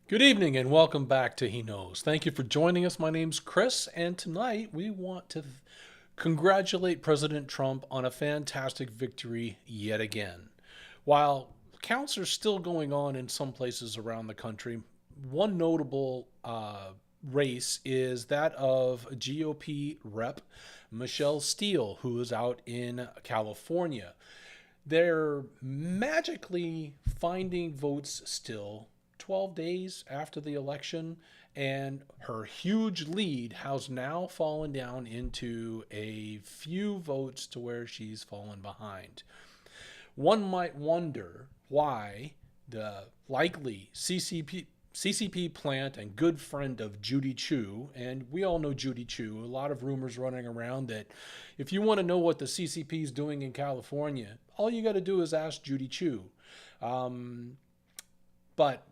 Good evening and welcome back to He Knows. Thank you for joining us. My name's Chris, and tonight we want to congratulate President Trump on a fantastic victory yet again. While counts are still going on in some places around the country, one notable race is that of GOP rep Michelle Steele, who is out in California. They're magically finding votes still 12 days after the election, and her huge lead has now fallen down into a few votes to where she's fallen behind. One might wonder why the likely CCP plant and good friend of Judy Chu, and we all know Judy Chu, a lot of rumors running around that if you want to know what the CCP is doing in California, all you got to do is ask Judy Chu. But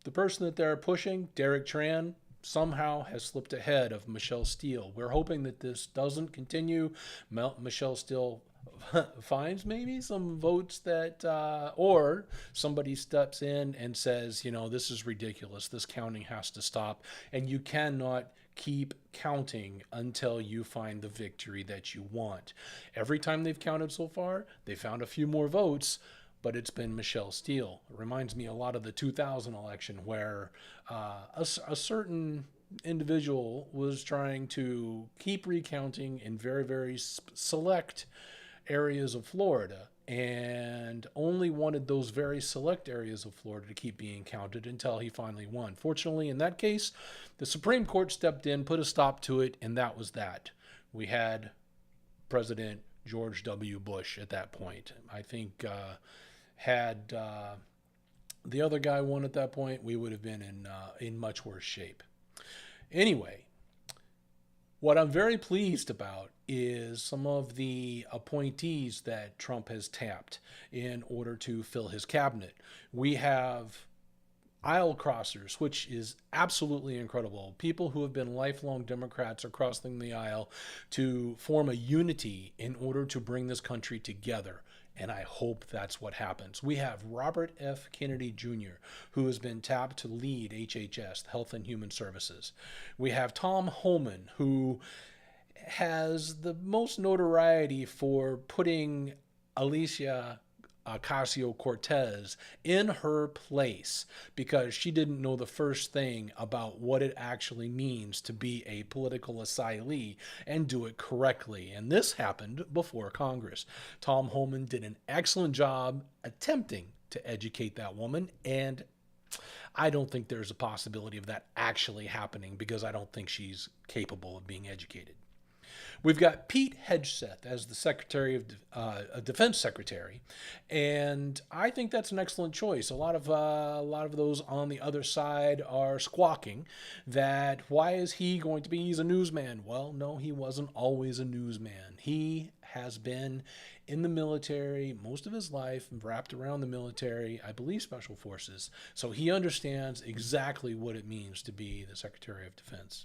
the person that they're pushing, Derek Tran, somehow has slipped ahead of Michelle Steele. We're hoping that this doesn't continue. Michelle Steele finds maybe some votes that, or somebody steps in and says, this is ridiculous. This counting has to stop. And you cannot keep counting until you find the victory that you want. Every time they've counted so far, they found a few more votes, but it's been Michelle Steele. It reminds me a lot of the 2000 election where a certain individual was trying to keep recounting in very, very select areas of Florida and only wanted those very select areas of Florida to keep being counted until he finally won. Fortunately, in that case, the Supreme Court stepped in, put a stop to it, and that was that. We had President George W. Bush at that point. I think had the other guy won at that point, we would have been in much worse shape. Anyway, what I'm very pleased about is some of the appointees that Trump has tapped in order to fill his cabinet. We have aisle crossers, which is absolutely incredible. People who have been lifelong Democrats are crossing the aisle to form a unity in order to bring this country together. And I hope that's what happens. We have Robert F. Kennedy Jr., who has been tapped to lead HHS, Health and Human Services. We have Tom Homan, who has the most notoriety for putting Alicia Ocasio-Cortez in her place because she didn't know the first thing about what it actually means to be a political asylee and do it correctly. And this happened before Congress. Tom Homan did an excellent job attempting to educate that woman, and I don't think there's a possibility of that actually happening because I don't think she's capable of being educated. We've got Pete Hegseth as the Secretary of Defense Secretary, and I think that's an excellent choice. A lot of those on the other side are squawking that why is he going to be? He's a newsman. Well, no, he wasn't always a newsman. He has been in the military most of his life, wrapped around the military, I believe Special Forces. So he understands exactly what it means to be the Secretary of Defense.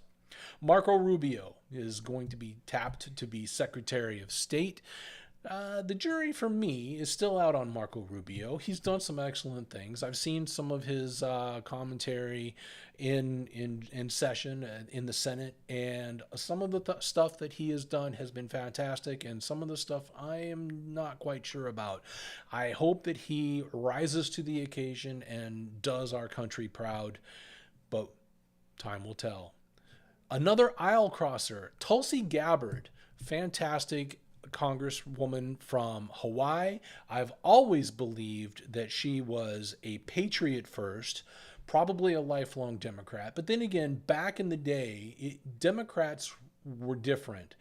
Marco Rubio is going to be tapped to be Secretary of State. The jury for me is still out on Marco Rubio. He's done some excellent things. I've seen some of his commentary in session in the Senate, and some of the stuff that he has done has been fantastic, and some of the stuff I am not quite sure about. I hope that he rises to the occasion and does our country proud, but time will tell. Another aisle crosser, Tulsi Gabbard, fantastic congresswoman from Hawaii. I've always believed that she was a patriot first, probably a lifelong Democrat. But then again, back in the day, Democrats were different.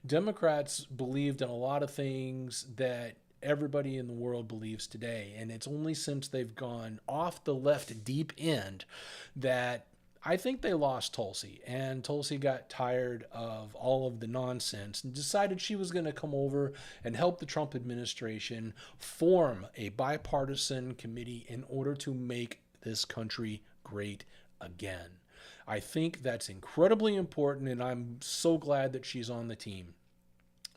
Democrats believed in a lot of things that everybody in the world believes today. And it's only since they've gone off the left deep end that I think they lost Tulsi, and Tulsi got tired of all of the nonsense and decided she was going to come over and help the Trump administration form a bipartisan committee in order to make this country great again. I think that's incredibly important, and I'm so glad that she's on the team.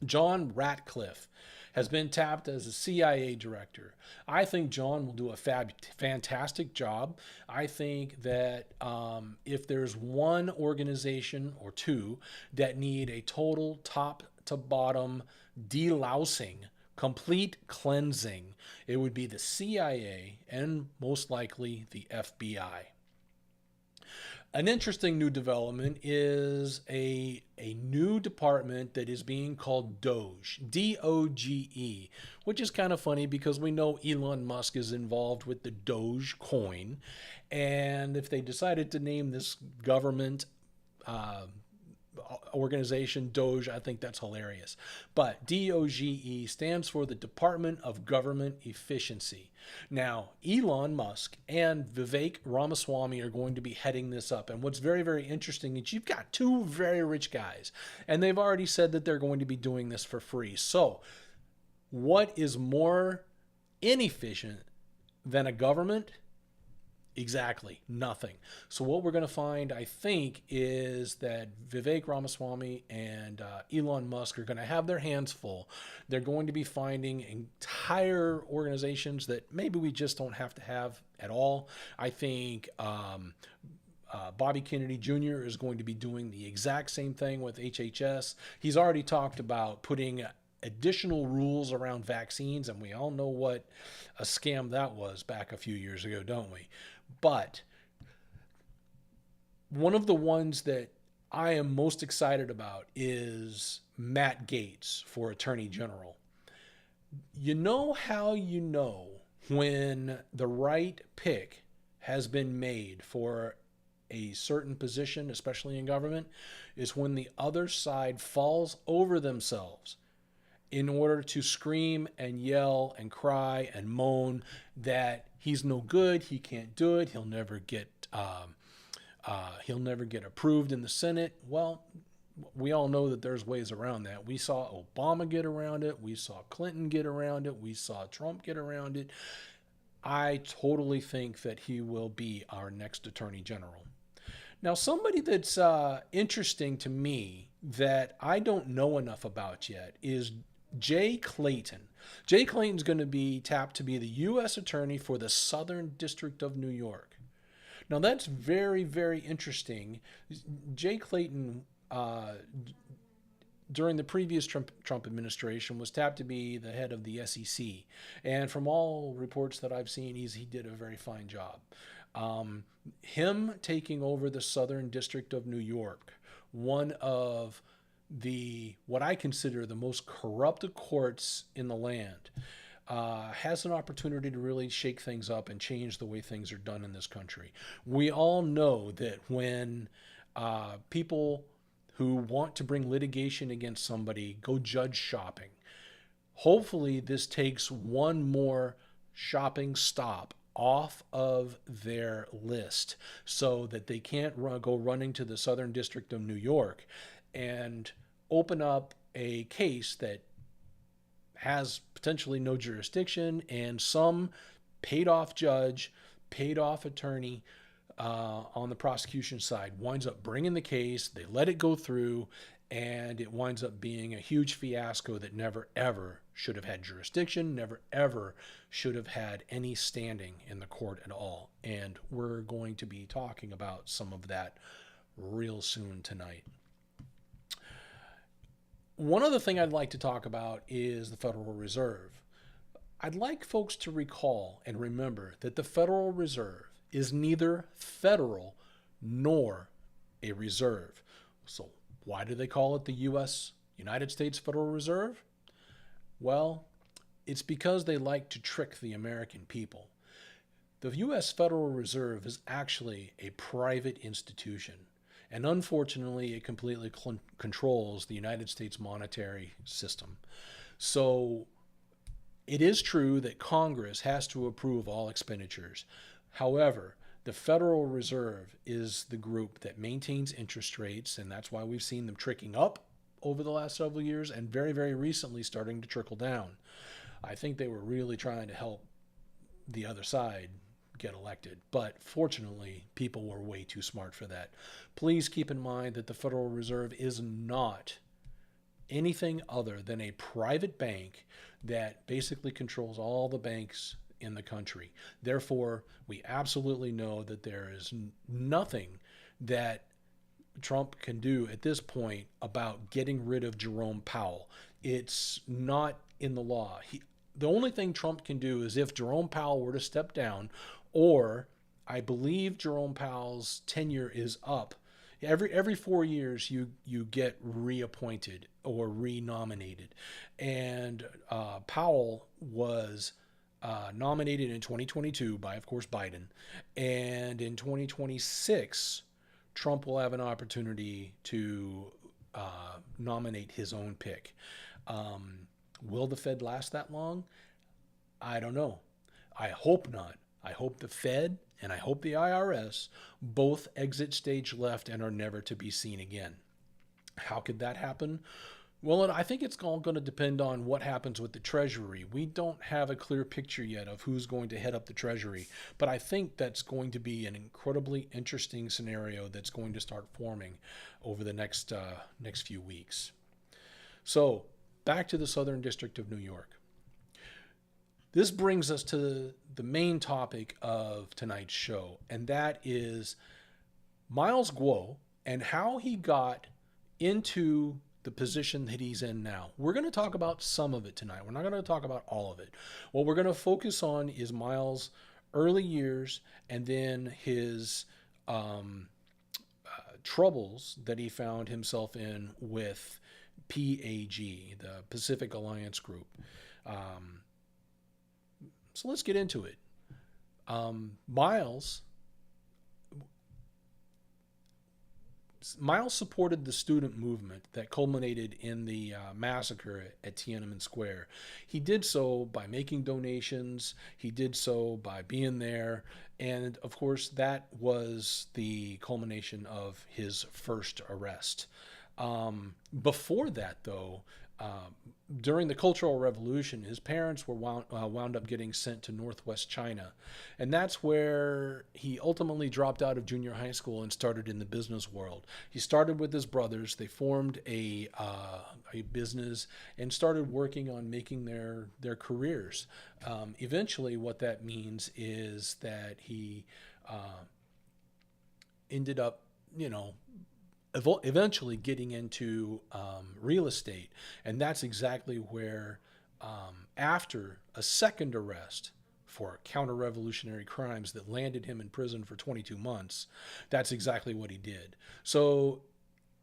John Ratcliffe has been tapped as a CIA director. I think John will do a fantastic job. I think that if there's one organization or two that need a total top to bottom delousing, complete cleansing, it would be the CIA and most likely the FBI. An interesting new development is a new department that is being called Doge, DOGE, which is kind of funny because we know Elon Musk is involved with the Doge coin. And if they decided to name this government organization Doge, I think that's hilarious. But DOGE stands for the Department of Government Efficiency. Now, Elon Musk and Vivek Ramaswamy are going to be heading this up. And what's very, very interesting is you've got two very rich guys, and they've already said that they're going to be doing this for free. So, what is more inefficient than a government? Exactly, nothing. So what we're going to find, I think, is that Vivek Ramaswamy and Elon Musk are going to have their hands full. They're going to be finding entire organizations that maybe we just don't have to have at all. I think Bobby Kennedy Jr. is going to be doing the exact same thing with HHS. He's already talked about putting additional rules around vaccines, and we all know what a scam that was back a few years ago, don't we? But one of the ones that I am most excited about is Matt Gaetz for Attorney General. You know how you know when the right pick has been made for a certain position, especially in government, is when the other side falls over themselves in order to scream and yell and cry and moan that he's no good, he can't do it, he'll never get approved in the Senate. Well, we all know that there's ways around that. We saw Obama get around it, we saw Clinton get around it, we saw Trump get around it. I totally think that he will be our next Attorney General. Now, somebody that's interesting to me that I don't know enough about yet is Jay Clayton. Jay Clayton's going to be tapped to be the U.S. Attorney for the Southern District of New York. Now, that's very, very interesting. Jay Clayton, during the previous Trump administration, was tapped to be the head of the SEC. And from all reports that I've seen, he did a very fine job. Him taking over the Southern District of New York, one of what I consider the most corrupt courts in the land, has an opportunity to really shake things up and change the way things are done in this country. We all know that when people who want to bring litigation against somebody go judge shopping, hopefully this takes one more shopping stop off of their list so that they can't go running to the Southern District of New York and open up a case that has potentially no jurisdiction, and some paid off judge, paid off attorney on the prosecution side winds up bringing the case, they let it go through, and it winds up being a huge fiasco that never ever should have had jurisdiction, never ever should have had any standing in the court at all. And we're going to be talking about some of that real soon tonight. One other thing I'd like to talk about is the Federal Reserve. I'd like folks to recall and remember that the Federal Reserve is neither federal nor a reserve. So why do they call it the United States Federal Reserve? Well, it's because they like to trick the American people. The U.S. Federal Reserve is actually a private institution. And unfortunately, it completely controls the United States monetary system. So it is true that Congress has to approve all expenditures. However, the Federal Reserve is the group that maintains interest rates, and that's why we've seen them tricking up over the last several years and very, very recently starting to trickle down. I think they were really trying to help the other side get elected, but fortunately people were way too smart for that. Please keep in mind that the Federal Reserve is not anything other than a private bank that basically controls all the banks in the country. Therefore, we absolutely know that there is nothing that Trump can do at this point about getting rid of Jerome Powell. It's not in the law. The only thing Trump can do is if Jerome Powell were to step down, or I believe Jerome Powell's tenure is up. Every 4 years, you get reappointed or renominated, and Powell was nominated in 2022 by, of course, Biden, and in 2026, Trump will have an opportunity to nominate his own pick. Will the Fed last that long? I don't know. I hope not. I hope the Fed and I hope the IRS both exit stage left and are never to be seen again. How could that happen? Well, I think it's all going to depend on what happens with the Treasury. We don't have a clear picture yet of who's going to head up the Treasury, but I think that's going to be an incredibly interesting scenario that's going to start forming over the next few weeks. So, back to the Southern District of New York. This brings us to the main topic of tonight's show, and that is Miles Guo and how he got into the position that he's in now. We're going to talk about some of it tonight. We're not going to talk about all of it. What we're going to focus on is Miles' early years and then his troubles that he found himself in with PAG, the Pacific Alliance Group. So let's get into it. Miles supported the student movement that culminated in the massacre at Tiananmen Square. He did so by making donations. He did so by being there. And of course, that was the culmination of his first arrest. Before that, though, during the Cultural Revolution, his parents were wound up getting sent to Northwest China. And that's where he ultimately dropped out of junior high school and started in the business world. He started with his brothers. They formed a business and started working on making their careers. Eventually, what that means is that he ended up, eventually getting into real estate. And that's exactly where, after a second arrest for counter-revolutionary crimes that landed him in prison for 22 months, that's exactly what he did. So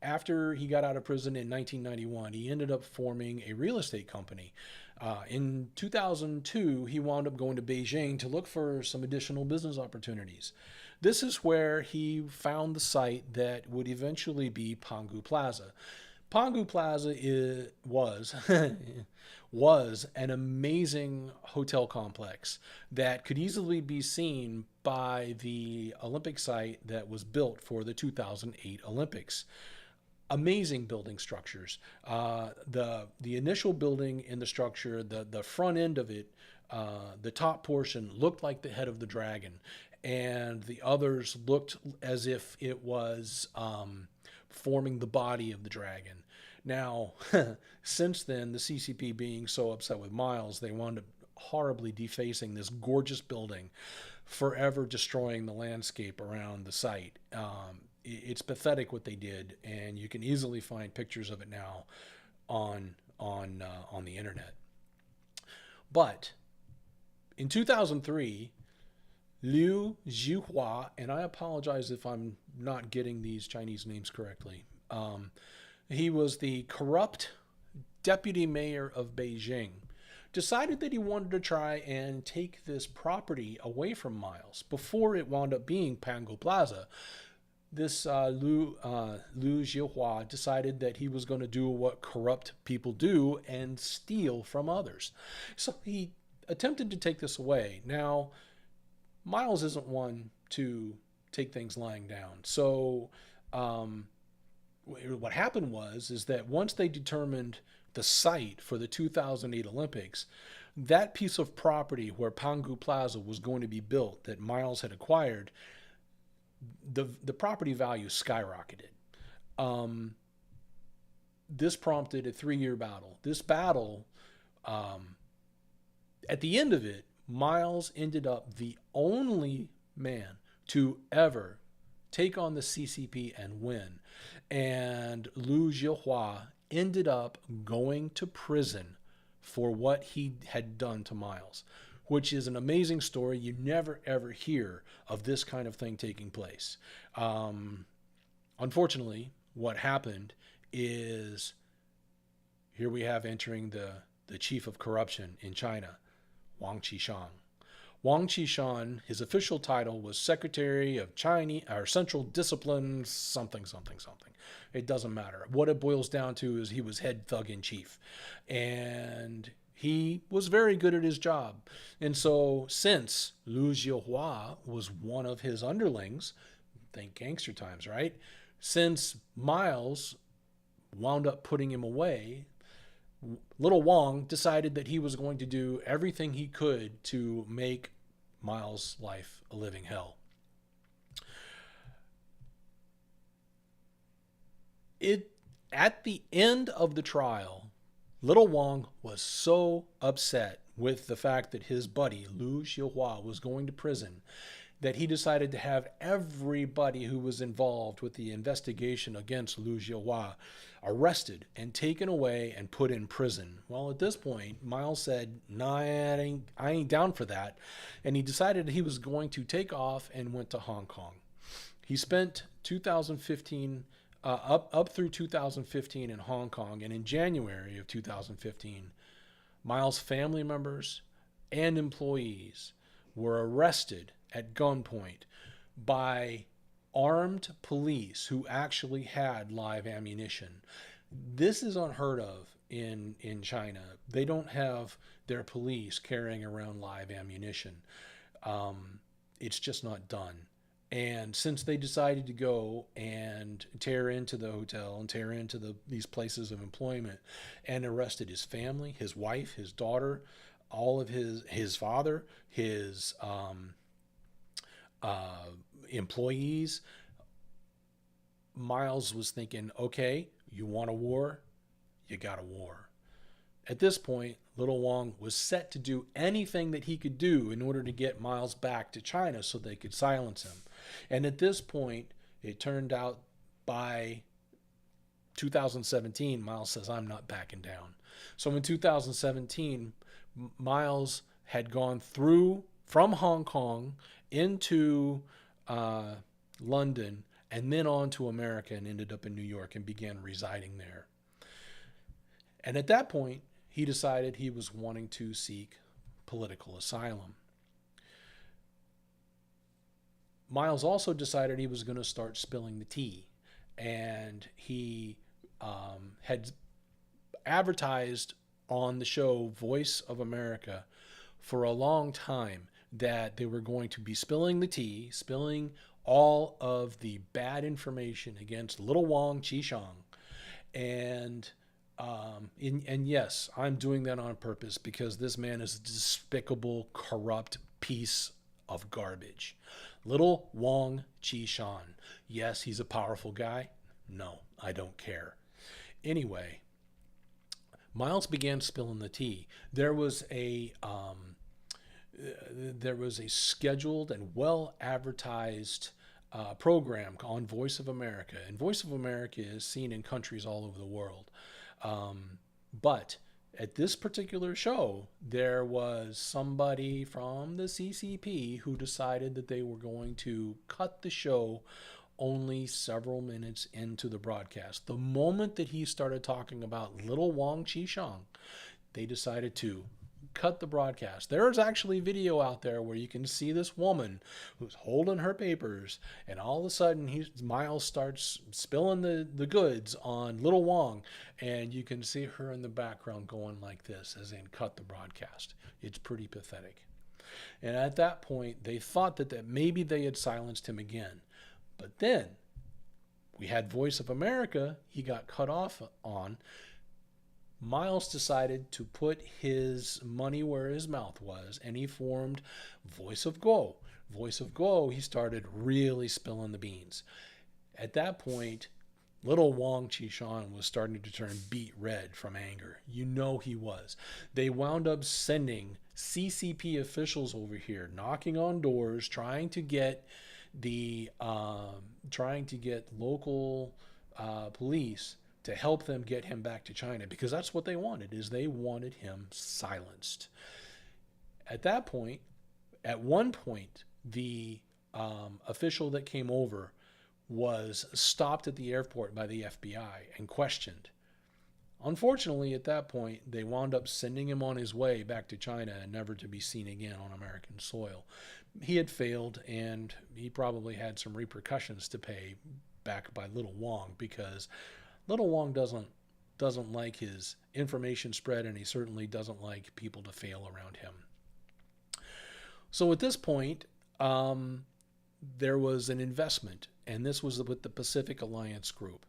after he got out of prison in 1991, he ended up forming a real estate company. In 2002, he wound up going to Beijing to look for some additional business opportunities. This is where he found the site that would eventually be Pangu Plaza. Pangu Plaza was an amazing hotel complex that could easily be seen by the Olympic site that was built for the 2008 Olympics. Amazing building structures. The initial building in the structure, the front end of it, the top portion looked like the head of the dragon, and the others looked as if it was forming the body of the dragon. Now, since then, the CCP being so upset with Miles, they wound up horribly defacing this gorgeous building, forever destroying the landscape around the site. It's pathetic what they did, and you can easily find pictures of it now on the internet. But in 2003, Liu Zhihua, and I apologize if I'm not getting these Chinese names correctly, he was the corrupt deputy mayor of Beijing, decided that he wanted to try and take this property away from Miles before it wound up being Pangu Plaza. This Liu Zhihua decided that he was going to do what corrupt people do and steal from others. So he attempted to take this away. Now, Miles isn't one to take things lying down. So what happened is that once they determined the site for the 2008 Olympics, that piece of property where Pangu Plaza was going to be built that Miles had acquired, the property value skyrocketed. this prompted a 3-year battle. This battle, at the end of it, Miles ended up the only man to ever take on the CCP and win. And Liu Zhihua ended up going to prison for what he had done to Miles, which is an amazing story. You never ever hear of this kind of thing taking place. Unfortunately, what happened is here we have entering the chief of corruption in China, Wang Qishan. Wang Qishan, his official title was Secretary of Chinese or Central Discipline something something something. It doesn't matter. What it boils down to is he was head thug in chief. And he was very good at his job. And so since Liu Zhihua was one of his underlings, think gangster times, right? Since Miles wound up putting him away, little Wang decided that he was going to do everything he could to make Miles' life a living hell. At the end of the trial, little Wang was so upset with the fact that his buddy Liu Zhihua was going to prison that he decided to have everybody who was involved with the investigation against Liu Zhihua arrested and taken away and put in prison. Well, at this point, Miles said, "Nah, I ain't down for that." And he decided he was going to take off and went to Hong Kong. He spent 2015, up through 2015 in Hong Kong. And in January of 2015, Miles' family members and employees were arrested at gunpoint by armed police who actually had live ammunition. This is unheard of in China. They don't have their police carrying around live ammunition. It's just not done. And since they decided to go and tear into the hotel and tear into these places of employment and arrested his family, his wife, his daughter, all of his father, his employees, Miles was thinking, okay, you want a war? You got a war. At this point, little Wang was set to do anything that he could do in order to get Miles back to China so they could silence him. And at this point, it turned out by 2017, Miles says, "I'm not backing down." So in 2017, Miles had gone through from Hong Kong into London and then on to America and ended up in New York and began residing there. And at that point, he decided he was wanting to seek political asylum. Miles also decided he was going to start spilling the tea. And he had advertised on the show Voice of America for a long time that they were going to be spilling the tea, spilling all of the bad information against little Wang Qishan. And yes, I'm doing that on purpose because this man is a despicable, corrupt piece of garbage. Little Wang Qishan. Yes, he's a powerful guy. No, I don't care. Anyway, Miles began spilling the tea. There was a scheduled and well advertised program on Voice of America, and Voice of America is seen in countries all over the world. But at this particular show, there was somebody from the CCP who decided that they were going to cut the show only several minutes into the broadcast. The moment that he started talking about little Wang Qishan, they decided to cut the broadcast. There is actually video out there where you can see this woman who's holding her papers, and all of a sudden Miles starts spilling the goods on little Wang, and you can see her in the background going like this, as in cut the broadcast. It's pretty pathetic. And at that point, they thought that maybe they had silenced him again. But then we had Voice of America he got cut off on. Miles decided to put his money where his mouth was, and he formed Voice of Go. Voice of Go, he started really spilling the beans. At that point, Little Wang Qishan was starting to turn beet red from anger. You know he was. They wound up sending CCP officials over here, knocking on doors, trying to get local police to help them get him back to China, because that's what they wanted. Is they wanted him silenced. At that point, at one point, the official that came over was stopped at the airport by the FBI and questioned. Unfortunately, at that point, they wound up sending him on his way back to China and never to be seen again on American soil. He had failed, and he probably had some repercussions to pay back by Little Wang, because Little Wang doesn't like his information spread, and he certainly doesn't like people to fail around him. So at this point, there was an investment, and this was with the Pacific Alliance Group.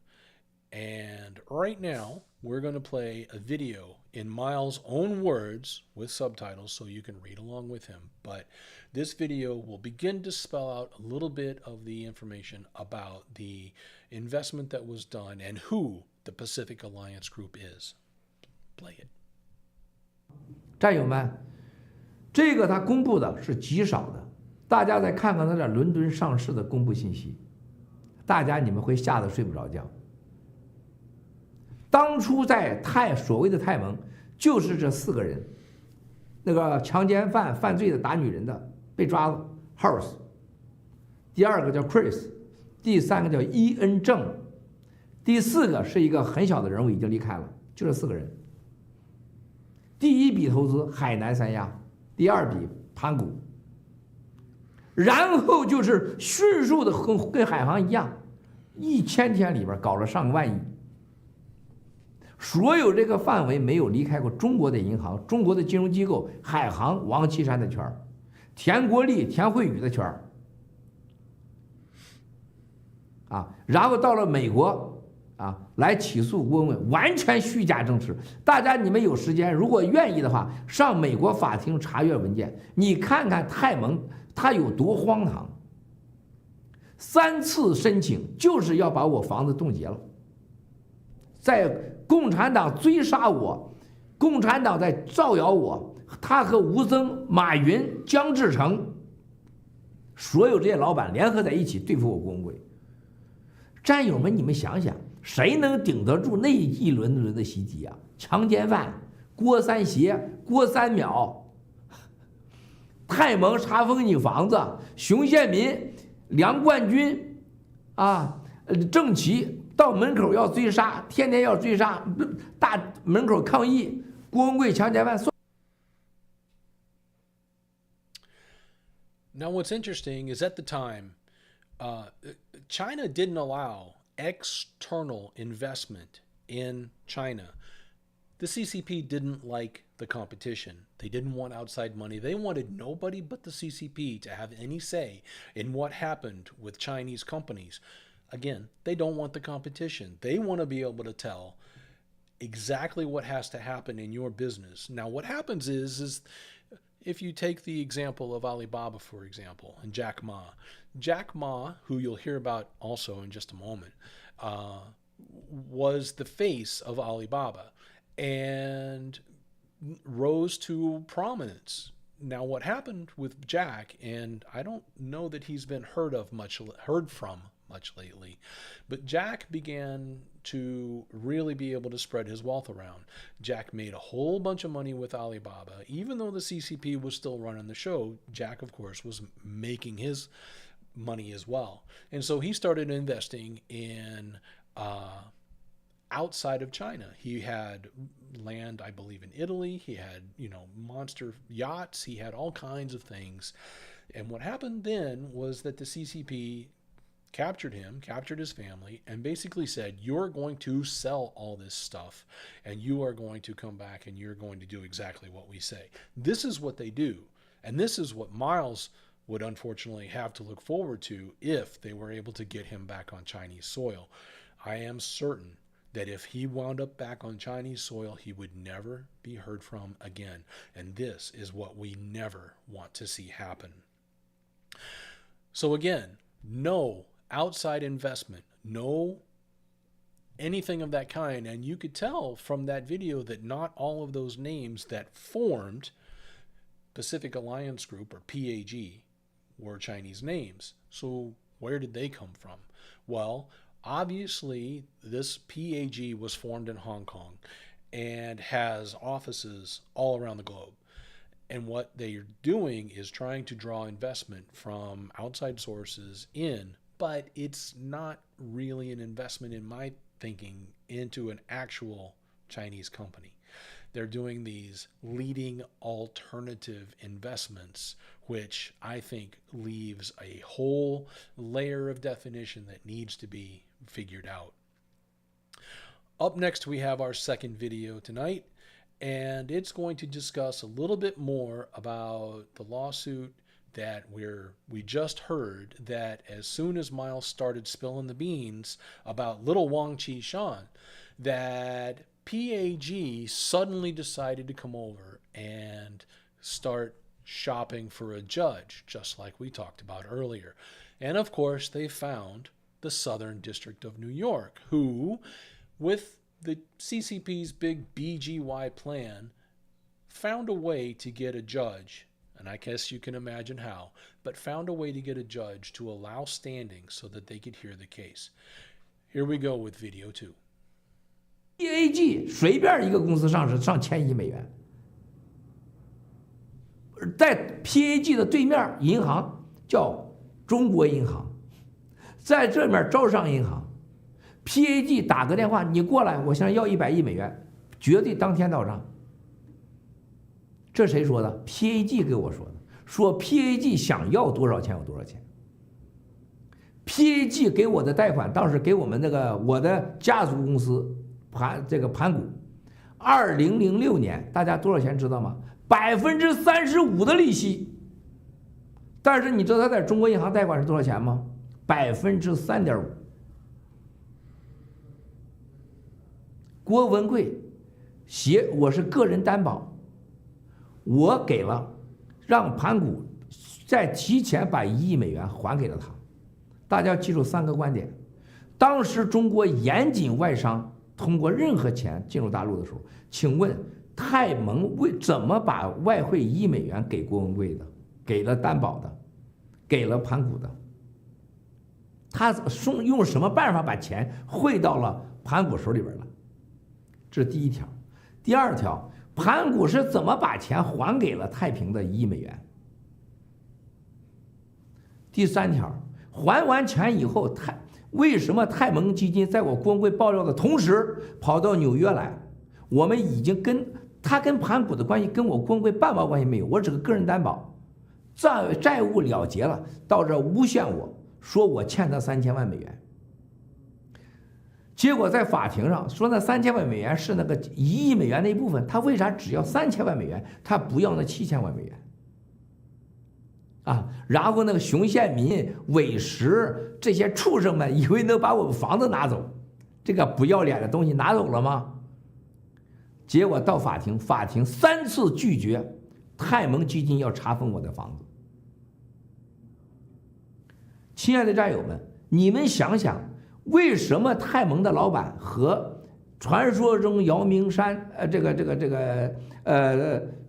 And right now, we're going to play a video in Miles' own words with subtitles so you can read along with him. But this video will begin to spell out a little bit of the information about the investment that was done and who the Pacific Alliance Group is. Play it. 战友们，这个他公布的是极少的，大家再看看他在伦敦上市的公布信息，大家你们会吓得睡不着觉。当初在所谓的泰蒙，就是这4个人，那个强奸犯犯罪的打女人的被抓了 ，House， 第2个叫 Chris， 第3个叫伊恩正，第4个是一个很小的人物已经离开了，就这4个人。第1笔投资海南三亚，第2笔盘古，然后就是迅速的跟海航一样，1000天里边搞了上万亿。所有这个范围没有离开过中国的银行、中国的金融机构、海航、王岐山的圈儿、田国立、田慧宇的圈儿，然后到了美国，来起诉郭文贵，完全虚假证词。大家你们有时间，如果愿意的话，上美国法庭查阅文件，你看看泰蒙他有多荒唐。3次申请就是要把我房子冻结了，在共产党追杀我，共产党在造谣我，他和吴增、马云、姜志成，所有这些老板联合在一起对付我郭文贵。战友们，你们想想，谁能顶得住那一轮的袭击啊？强奸犯郭三协、郭三淼，泰蒙查封你房子，熊宪民、梁冠军，郑琦。到门口要追杀，天天要追杀，大门口抗议，郭文贵强奸犯。Now, what's interesting is at the time, China didn't allow external investment in China. The CCP didn't like the competition. They didn't want outside money. They wanted nobody but the CCP to have any say in what happened with Chinese companies. Again, they don't want the competition. They want to be able to tell exactly what has to happen in your business. Now, what happens is if you take the example of Alibaba, for example, and Jack Ma, who you'll hear about also in just a moment, was the face of Alibaba and rose to prominence. Now, what happened with Jack, and I don't know that he's been heard from much lately, but Jack began to really be able to spread his wealth around. Jack made a whole bunch of money with Alibaba. Even though the CCP was still running the show, Jack, of course, was making his money as well. And so he started investing in outside of China. He had land, I believe, in Italy. He had, monster yachts. He had all kinds of things. And what happened then was that the CCP captured him, captured his family, and basically said, you're going to sell all this stuff, and you are going to come back and you're going to do exactly what we say. This is what they do. And this is what Miles would unfortunately have to look forward to if they were able to get him back on Chinese soil. I am certain that if he wound up back on Chinese soil, he would never be heard from again. And this is what we never want to see happen. So again, no outside investment, no anything of that kind. And you could tell from that video that not all of those names that formed Pacific Alliance Group, or PAG, were Chinese names. So where did they come from? Well, obviously, this PAG was formed in Hong Kong and has offices all around the globe. And what they're doing is trying to draw investment from outside sources in, but it's not really an investment, in my thinking, into an actual Chinese company. They're doing these leading alternative investments, which I think leaves a whole layer of definition that needs to be figured out. Up next, we have our second video tonight, and it's going to discuss a little bit more about the lawsuit that we just heard, that as soon as Miles started spilling the beans about little Wang Qishan, that PAG suddenly decided to come over and start shopping for a judge, just like we talked about earlier. And of course, they found the Southern District of New York, who, with the CCP's big BGY plan, found a way to get a judge, and I guess you can imagine how, but found a way to get a judge to allow standing so that they could hear the case. Here we go with video 2. PAG 随便一个公司上市上千亿美元，在 PAG 的对面银行叫中国银行，在这面招商银行 ，PAG 打个电话，你过来，我现在要100亿美元，绝对当天到账。这谁说的 ？PAG 给我说的，说 PAG 想要多少钱有多少钱。PAG 给我的贷款，当时给我们我的家族公司盘古，2006年大家多少钱知道吗？35%的利息。但是你知道他在中国银行贷款是多少钱吗？3.5%。郭文贵我是个人担保，我给了，让盘古再提前把1亿美元还给了他。大家要记住3个观点：当时中国严禁外商通过任何钱进入大陆的时候，请问泰蒙怎么把外汇1亿美元给郭文贵的？给了担保的，给了盘古的。他用什么办法把钱汇到了盘古手里边了？这是第一条。第二条，盘古是怎么把钱还给了太平的1亿美元？第三条，还完钱以后，为什么泰蒙基金在我郭文贵爆料的同时跑到纽约来？我们已经跟盘古的关系跟我郭文贵半毛关系没有，我只是个人担保，债务了结了，到这诬陷我说我欠他3000万美元。结果在法庭上说那3000万美元是那个1亿美元的一部分，他为啥只要3000万美元，他不要那7000万美元？然后那个熊宪民、韦石这些畜生们以为能把我们房子拿走，这个不要脸的东西拿走了吗？结果到法庭3次拒绝泰蒙基金要查封我的房子。亲爱的战友们，你们想想，为什么泰蒙的老板和传说中姚明山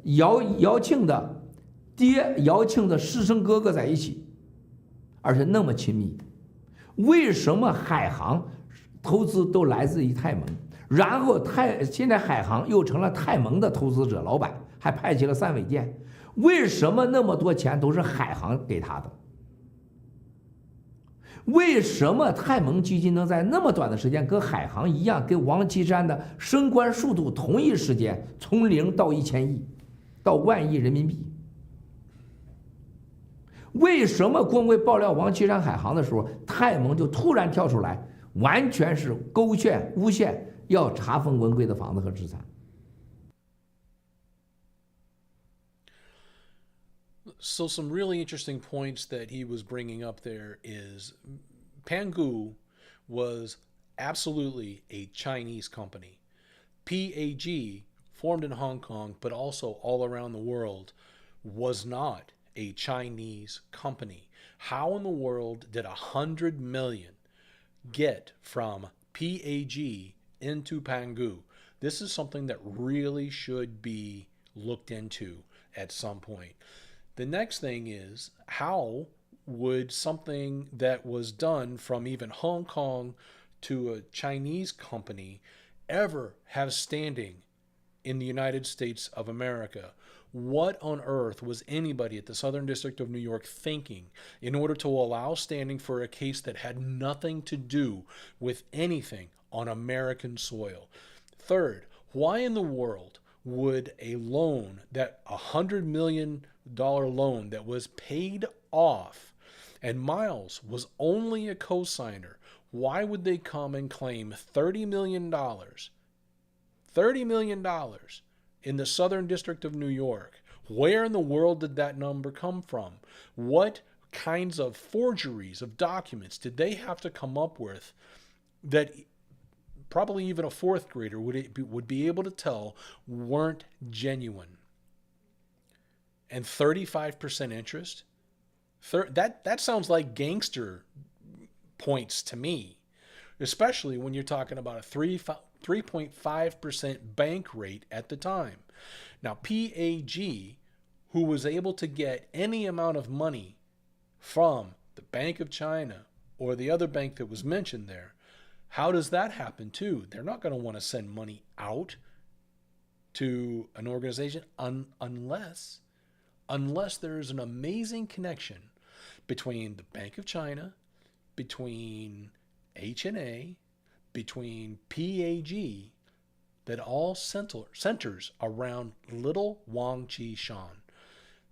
姚庆的爹姚庆的师生哥哥在一起，而且那么亲密？为什么海航投资都来自于泰蒙？然后现在海航又成了泰蒙的投资者老板，还派起了3尾舰。为什么那么多钱都是海航给他的？为什么泰蒙基金能在那么短的时间跟海航一样，跟王岐山的升官速度同一时间从0到1000亿，到10000亿人民币？为什么郭文贵爆料王岐山海航的时候，泰蒙就突然跳出来，完全是诬陷，要查封文贵的房子和资产？ So some really interesting points that he was bringing up there is Pangu was absolutely a Chinese company. PAG, formed in Hong Kong, but also all around the world, was not a Chinese company. How in the world did 100 million get from PAG into Pangu. This is something that really should be looked into at some point. The next thing is, how would something that was done from even Hong Kong to a Chinese company ever have standing in the United States of America? What on earth was anybody at the Southern District of New York thinking in order to allow standing for a case that had nothing to do with anything on American soil? Third, why in the world would a loan, that $100 million loan that was paid off, and Miles was only a co-signer, why would they come and claim $30 million? $30 million in the Southern District of New York. Where in the world did that number come from? What kinds of forgeries of documents did they have to come up with that probably even a fourth grader would be able to tell weren't genuine? And 35% interest? That sounds like gangster points to me, especially when you're talking about a 3.5% bank rate at the time. Now, PAG, who was able to get any amount of money from the Bank of China or the other bank that was mentioned there, how does that happen too? They're not going to want to send money out to an organization unless there is an amazing connection between the Bank of China, between H&A, between PAG, that all centers around little Wang Qishan.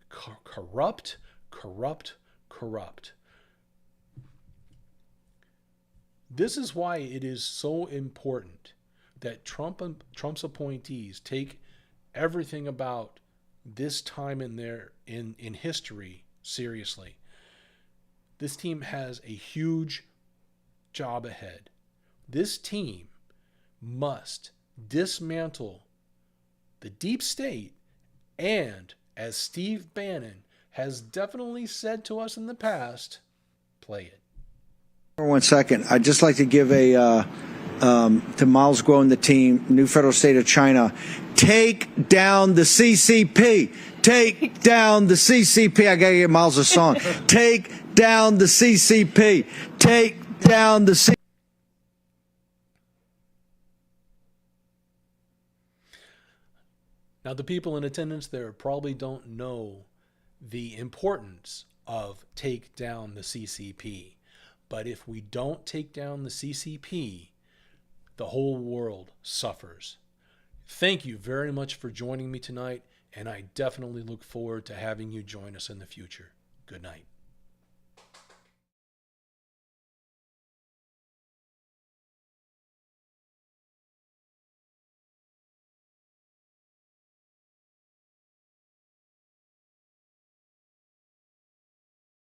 Corrupt, corrupt, corrupt. This is why it is so important that Trump's appointees take everything about this time in history seriously. This team has a huge job ahead. This team must dismantle the deep state, and, as Steve Bannon has definitely said to us in the past, play it. For 1 second, I'd just like to give a to Miles Guo and the team, New Federal State of China, take down the CCP. Take down the CCP. I gotta get Miles a song. Take down the CCP. Take down the CCP. Now, the people in attendance there probably don't know the importance of take down the CCP. But if we don't take down the CCP, the whole world suffers. Thank you very much for joining me tonight, and I definitely look forward to having you join us in the future. Good night.